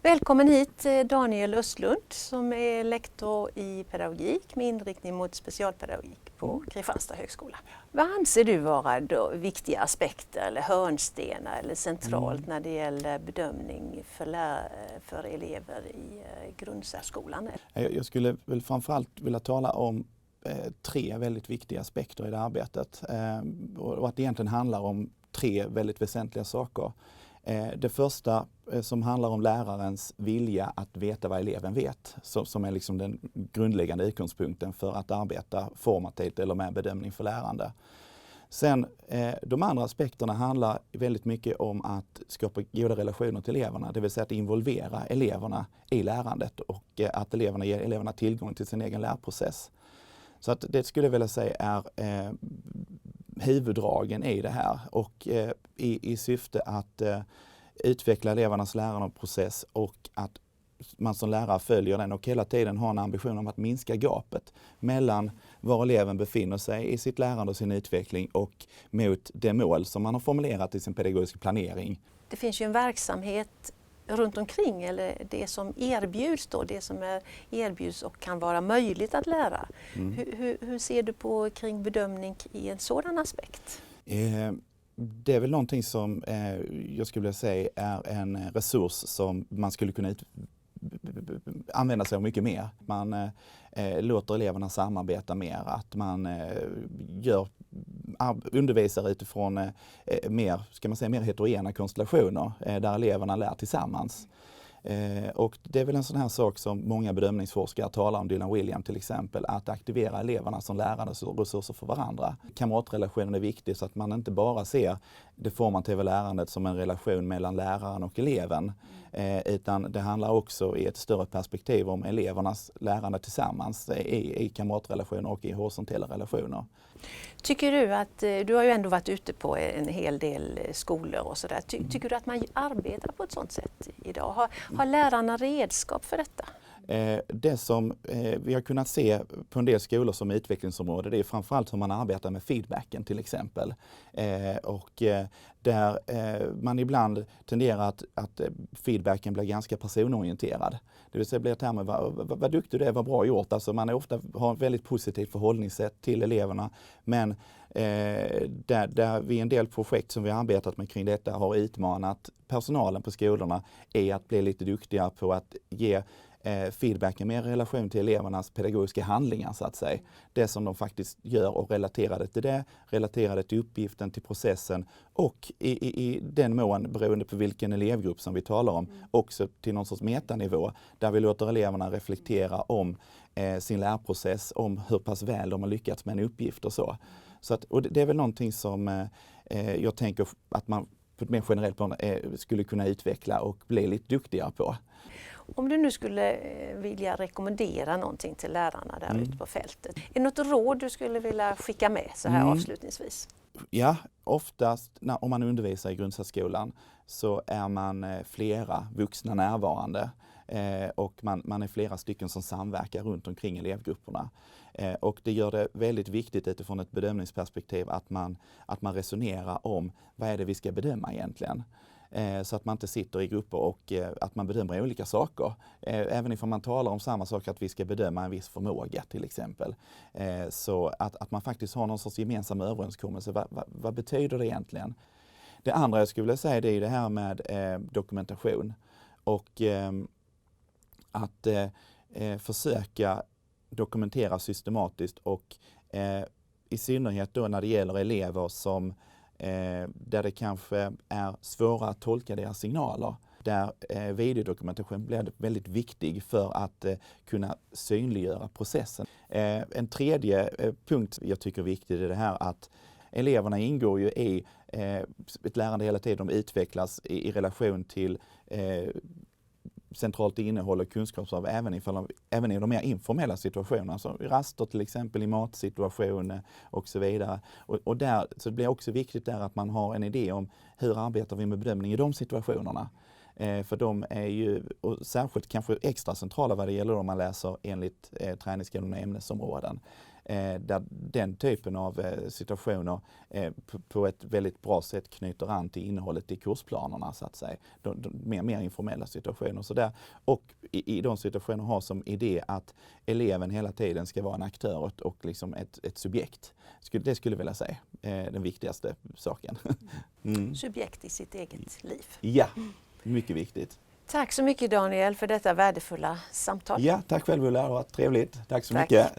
Välkommen hit Daniel Östlund som är lektor i pedagogik med inriktning mot specialpedagogik på Kristianstad högskola. Vad anser du vara då viktiga aspekter eller hörnstenar eller centralt när det gäller bedömning för elever i grundsärskolan? Jag skulle väl framförallt vilja tala om tre väldigt viktiga aspekter i det arbetet och att det egentligen handlar om tre väldigt väsentliga saker. Det första som handlar om lärarens vilja att veta vad eleven vet, som är liksom den grundläggande utgångspunkten för att arbeta formativt eller med bedömning för lärande. Sen de andra aspekterna handlar väldigt mycket om att skapa goda relationer till eleverna, det vill säga att involvera eleverna i lärandet och att eleverna ger eleverna tillgång till sin egen lärprocess. Så att det skulle jag vilja säga är huvuddragen i det här och i syfte att utveckla elevernas lärandeprocess och att man som lärare följer den och hela tiden har en ambition om att minska gapet mellan var eleven befinner sig i sitt lärande och sin utveckling och mot det mål som man har formulerat i sin pedagogiska planering. Det finns ju en verksamhet runt omkring, eller det som erbjuds då, det som erbjuds och kan vara möjligt att lära. Hur ser du på kring bedömning i en sådan aspekt? Det är väl någonting som jag skulle vilja säga är en resurs som man skulle kunna använda sig av mycket mer. Man låter eleverna samarbeta mer, att man undervisar utifrån mer heterogena konstellationer där eleverna lär tillsammans. Och det är väl en sån här sak som många bedömningsforskare talar om, Dylan Wiliam till exempel, att aktivera eleverna som lärande resurser för varandra. Kamratrelationen är viktig så att man inte bara ser det formativa lärandet som en relation mellan läraren och eleven, utan det handlar också i ett större perspektiv om elevernas lärande tillsammans i kamratrelationer och i horisontella relationer. Tycker du att, du har ju ändå varit ute på en hel del skolor och sådär, tycker du att man arbetar på ett sådant sätt idag? Har lärarna redskap för detta? Det som vi har kunnat se på en del skolor som utvecklingsområde, det är framförallt hur man arbetar med feedbacken till exempel. Och där man ibland tenderar att feedbacken blir ganska personorienterad. Det vill säga blir det här med vad duktig du är, vad bra gjort. Alltså man har ett väldigt positivt förhållningssätt till eleverna. Men där vi i en del projekt som vi har arbetat med kring detta har utmanat personalen på skolorna är att bli lite duktiga på att ge feedbacken med relation till elevernas pedagogiska handlingar så att säga. Det som de faktiskt gör och relaterar det till det, relaterar det till uppgiften, till processen och i den mån, beroende på vilken elevgrupp som vi talar om, också till någon sorts metanivå där vi låter eleverna reflektera om sin lärprocess, om hur pass väl de har lyckats med en uppgift och så. Så att, och det är väl någonting som jag tänker att man på ett mer generellt plan skulle kunna utveckla och bli lite duktigare på. Om du nu skulle vilja rekommendera någonting till lärarna där ute på fältet, är det något råd du skulle vilja skicka med så här avslutningsvis? Ja, oftast om man undervisar i grundsärskolan så är man flera vuxna närvarande och man är flera stycken som samverkar runt omkring elevgrupperna. Och det gör det väldigt viktigt utifrån ett bedömningsperspektiv att man resonerar om vad är det vi ska bedöma egentligen. Så att man inte sitter i grupper och att man bedömer olika saker. Även om man talar om samma sak, att vi ska bedöma en viss förmåga till exempel. Så att man faktiskt har någon sorts gemensam överenskommelse. Vad betyder det egentligen? Det andra jag skulle vilja säga det är det här med dokumentation. Och att försöka dokumentera systematiskt och i synnerhet då när det gäller elever som där det kanske är svåra att tolka deras signaler. Där videodokumentation blir väldigt viktig för att kunna synliggöra processen. En tredje punkt jag tycker är viktig är det här att eleverna ingår ju i ett lärande hela tiden. De utvecklas i relation till centralt innehåll och kunskapskrav även i de mer informella situationerna, som i raster till exempel, i matsituationer och så vidare. Och där, så det blir också viktigt där att man har en idé om hur arbetar vi med bedömning i de situationerna. För de är ju och särskilt kanske extra centrala vad det gäller om man läser enligt träningsskolorna och ämnesområden. där den typen av situationer på ett väldigt bra sätt knyter an till innehållet i kursplanerna så att säga. Mer informella situationer. Så där, och i de situationer har som idé att eleven hela tiden ska vara en aktör och liksom ett subjekt. Det skulle jag vilja säga den viktigaste saken. Subjekt i sitt eget liv. Ja, mycket viktigt. Tack så mycket Daniel för detta värdefulla samtal. Ja, tack själv Ulla, det var trevligt. Tack så mycket.